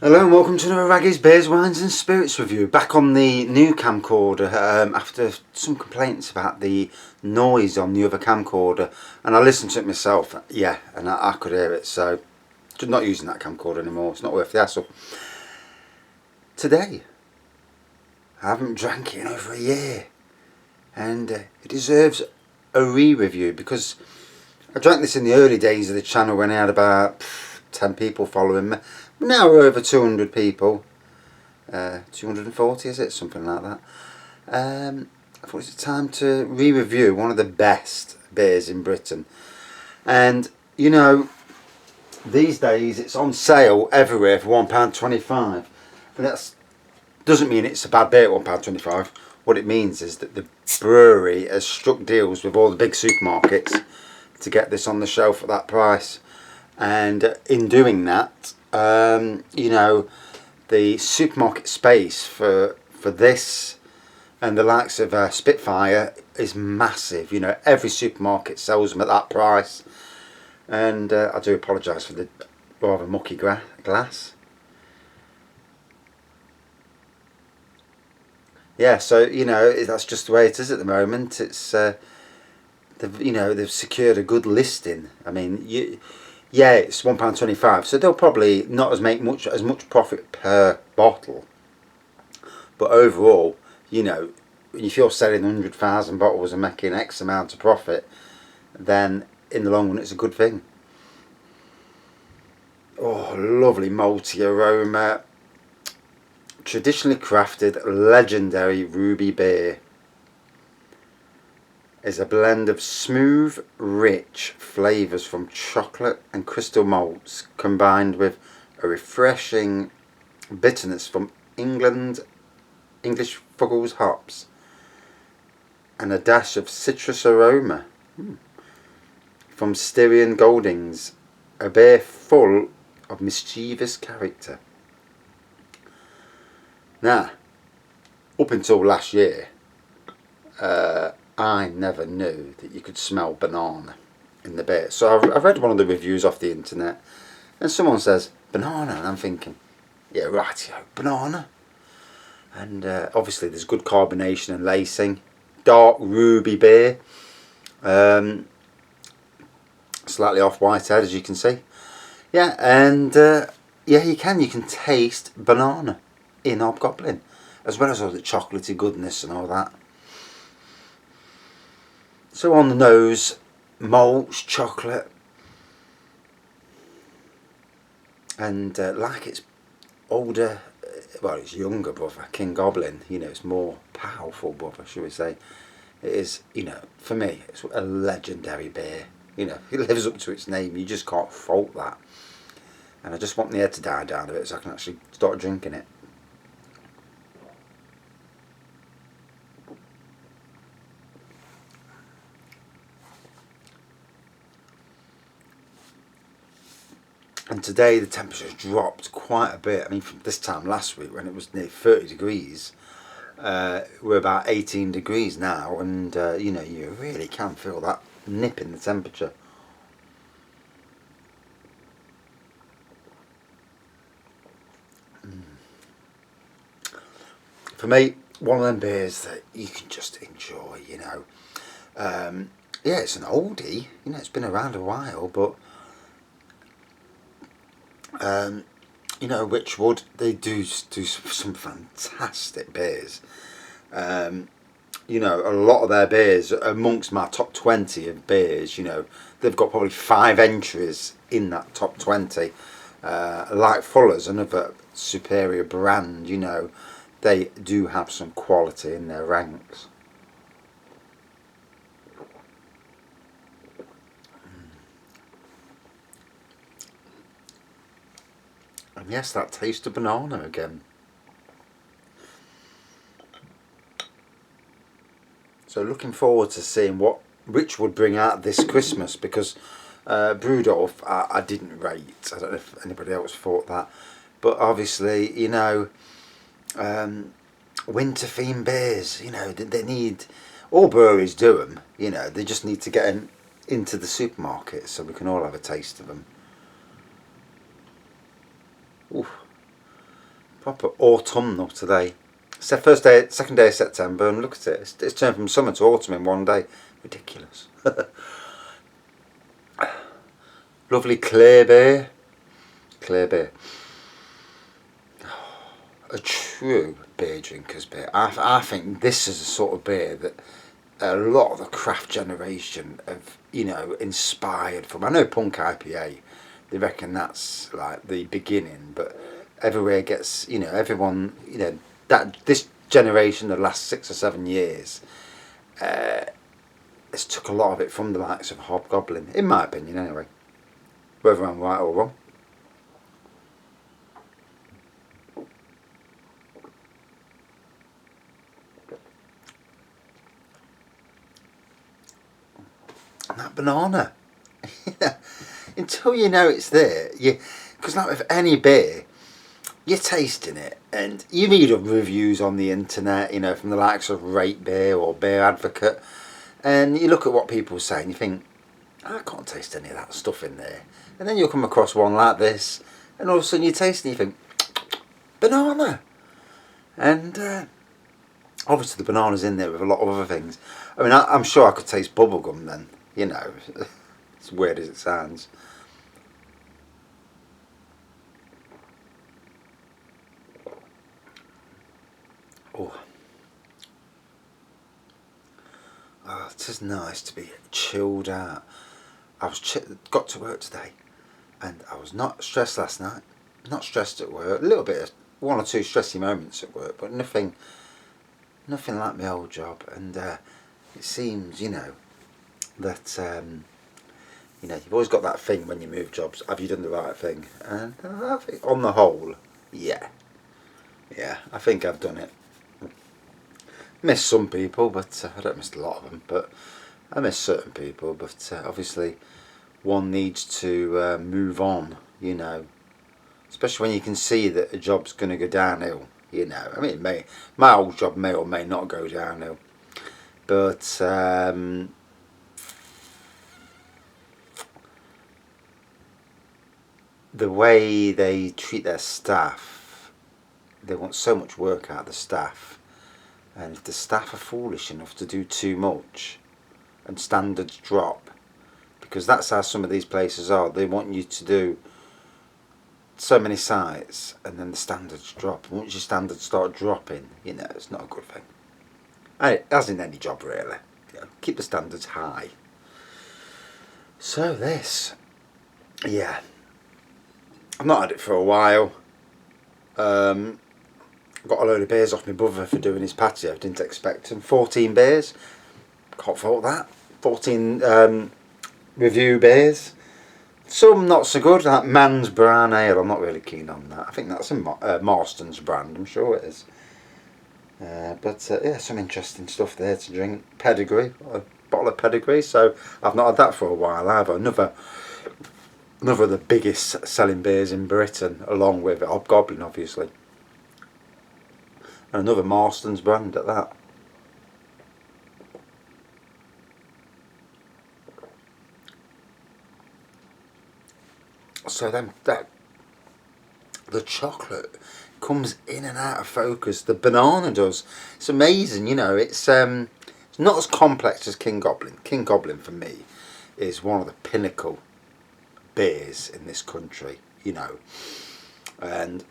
Hello and welcome to another Raggy's Beers, Wines and Spirits review. Back on the new camcorder after some complaints about the noise on the other camcorder, and I listened to it myself, and I could hear it, so just not using that camcorder anymore. It's not worth the hassle. Today, I haven't drank it in over a year, and it deserves a re-review because I drank this in the early days of the channel when I had about 10 people following me. Now we're over 200 people, 240 is it? Something like that. I thought it's time to re-review one of the best beers in Britain. And you know, these days it's on sale everywhere for £1.25. And that doesn't mean it's a bad beer at £1.25. What it means is that the brewery has struck deals with all the big supermarkets to get this on the shelf at that price. And in doing that, you know, the supermarket space for this and the likes of Spitfire is massive. You know, every supermarket sells them at that price. And I do apologise for the rather mucky glass. Yeah, so you know that's just the way it is at the moment. It's they've secured a good listing. I mean, yeah, it's £1.25, so they'll probably not make as much profit per bottle. But overall, you know, if you're selling 100,000 bottles and making X amount of profit, then in the long run it's a good thing. Oh, lovely malty aroma. Traditionally crafted, legendary ruby beer is a blend of smooth, rich flavours from chocolate and crystal malts combined with a refreshing bitterness from English Fuggles hops and a dash of citrus aroma from Styrian Goldings, a beer full of mischievous character. Now, up until last year, I never knew that you could smell banana in the beer. So I've read one of the reviews off the internet, and someone says banana, and I'm thinking, yeah, rightio, banana. And obviously there's good carbonation and lacing. Dark ruby beer, slightly off whitehead as you can see. Yeah, and yeah, you can taste banana in Hobgoblin, as well as all the chocolatey goodness and all that. So on the nose, malts, chocolate, and like its older, well, its younger brother, King Goblin, you know, it's more powerful brother, should we say. It is, you know, for me, it's a legendary beer. You know, it lives up to its name, you just can't fault that. And I just want the head to die down a bit so I can actually start drinking it. And today the temperature's dropped quite a bit. I mean, from this time last week when it was near 30 degrees, we're about 18 degrees now, and you know, you really can feel that nip in the temperature. For me, one of them beers that you can just enjoy, you know. Yeah, it's an oldie, you know, it's been around a while, but you know, Wychwood, they do some fantastic beers. You know, a lot of their beers are amongst my top 20 of beers. You know, they've got probably 5 entries in that top 20. Like Fuller's, another superior brand, you know, they do have some quality in their ranks. And yes, that taste of banana again. So looking forward to seeing what Wychwood bring out this Christmas, because Brewdorf I didn't rate. I don't know if anybody else thought that, but obviously, you know, winter themed beers, you know, they need, all breweries do them, you know, they just need to get them into the supermarket so we can all have a taste of them. Oof. proper autumnal today. It's the first day, second day of September, and look at it. It's turned from summer to autumn in one day. Ridiculous. Lovely clear beer. Clear beer. A true beer drinker's beer. I think this is a sort of beer that a lot of the craft generation have, you know, inspired from. I know Punk IPA, they reckon that's like the beginning, but everywhere gets, you know, everyone, you know, that this generation, the last 6 or 7 years, it's took a lot of it from the likes of Hobgoblin, in my opinion anyway, whether I'm right or wrong. And that banana, until you know it's there, because like with any beer, you're tasting it, and you read reviews on the internet, you know, from the likes of Rate Beer or Beer Advocate, and you look at what people say and you think, I can't taste any of that stuff in there. And then you'll come across one like this, and all of a sudden you taste it and you think, banana. And obviously the banana's in there with a lot of other things. I mean, I'm sure I could taste bubblegum then, you know, as weird as it sounds. Oh, it's just nice to be chilled out. I was got to work today, and I was not stressed last night. Not stressed at work. A little bit of 1 or 2 stressy moments at work, but nothing like my old job. And it seems, you know, that you know, you've always got that thing when you move jobs. Have you done the right thing? And I think on the whole, yeah, I think I've done it. Miss some people, but I don't miss a lot of them. But I miss certain people. But obviously, one needs to move on. You know, especially when you can see that a job's going to go downhill. You know, I mean, my old job may or may not go downhill, but the way they treat their staff, they want so much work out of the staff. And if the staff are foolish enough to do too much and standards drop, because that's how some of these places are, they want you to do so many sites and then the standards drop. And once your standards start dropping, you know, it's not a good thing. As in any job really, you know, keep the standards high. So this, yeah, I've not had it for a while. Got a load of beers off my brother for doing his patio. Didn't expect him. 14 beers. Can't fault that. 14 review beers. Some not so good. Like Man's Brown Ale. I'm not really keen on that. I think that's a Marstons brand. I'm sure it is. But yeah, some interesting stuff there to drink. Pedigree. A bottle of Pedigree. So I've not had that for a while either. Another of the biggest selling beers in Britain, along with Hobgoblin, obviously. And another Marstons brand at that. So then the chocolate comes in and out of focus. The banana does. It's amazing, you know. It's not as complex as King Goblin. King Goblin for me is one of the pinnacle beers in this country, you know. And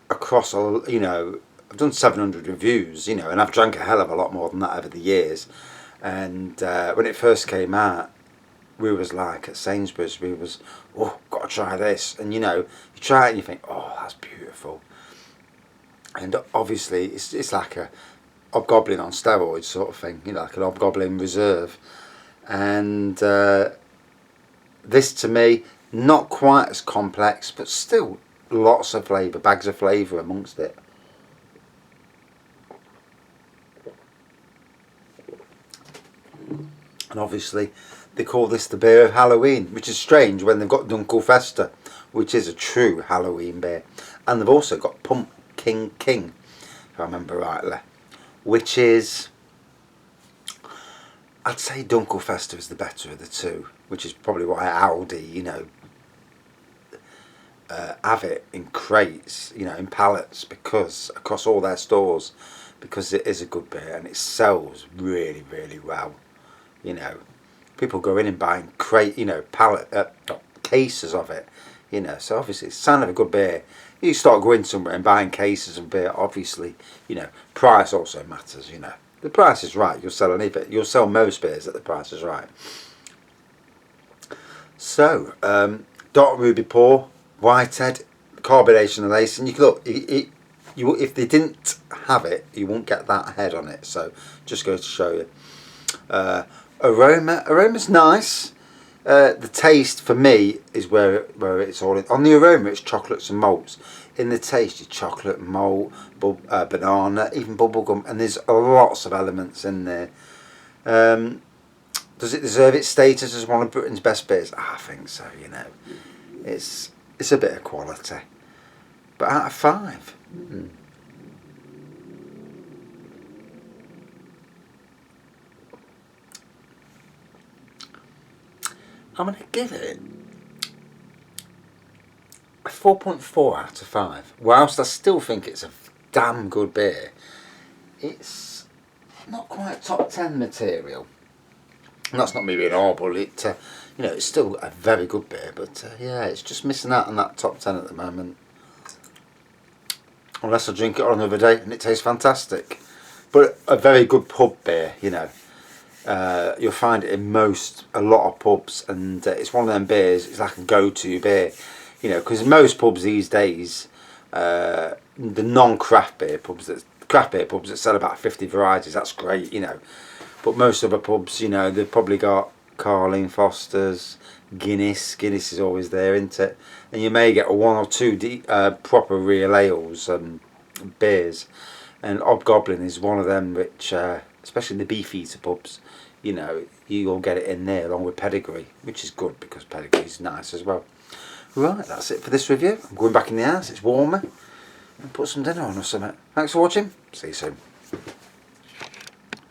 across all, you know, I've done 700 reviews, you know, and I've drank a hell of a lot more than that over the years. And when it first came out, we was like at Sainsbury's, we was, oh, got to try this. And you know, you try it and you think, oh, that's beautiful. And obviously, it's like a Hobgoblin on steroids sort of thing, you know, like an Hobgoblin Reserve. And this to me, not quite as complex, but still lots of flavour, bags of flavour amongst it. And obviously they call this the beer of Halloween, which is strange when they've got Dunkelfester, which is a true Halloween beer. And they've also got Pumpkin King, if I remember rightly, which is, I'd say Dunkelfester is the better of the two, which is probably why Aldi, you know, have it in crates, you know, in pallets, because across all their stores, because it is a good beer and it sells really, really well. You know, people go in and buying cases of it. You know, so obviously it's a sign of a good beer. You start going somewhere and buying cases of beer. Obviously, you know, price also matters. You know, the price is right, you'll sell any bit. You'll sell most beers at the price is right. So, dark ruby pour, whitehead, carbonation and lacing. You can look. If they didn't have it, you won't get that head on it. So, just goes to show you. Aroma's nice. The taste for me is where it's all in. On the aroma, it's chocolates and malts. In the taste, it's chocolate, malt, banana, even bubblegum, and there's lots of elements in there. Does it deserve its status as one of Britain's best beers? I think so. You know, it's a bit of quality, but out of 5. I'm going to give it a 4.4 out of 5. Whilst I still think it's a damn good beer, it's not quite top 10 material. And that's not me being horrible. You know, it's still a very good beer, but yeah, it's just missing out on that top 10 at the moment. Unless I drink it on another day and it tastes fantastic. But a very good pub beer, you know. You'll find it in a lot of pubs, and it's one of them beers. It's like a go-to beer, you know, because most pubs these days, the non-craft beer pubs, craft beer pubs that sell about 50 varieties, that's great, you know. But most other pubs, you know, they've probably got Carling, Foster's, Guinness. Guinness is always there, isn't it? And you may get 1 or 2 proper real ales and beers. And Hobgoblin is one of them which, especially the Beefeater pubs, you know, you'll get it in there along with Pedigree, which is good because Pedigree is nice as well. Right, that's it for this review. I'm going back in the house, it's warmer, and put some dinner on or something. Thanks for watching, see you soon.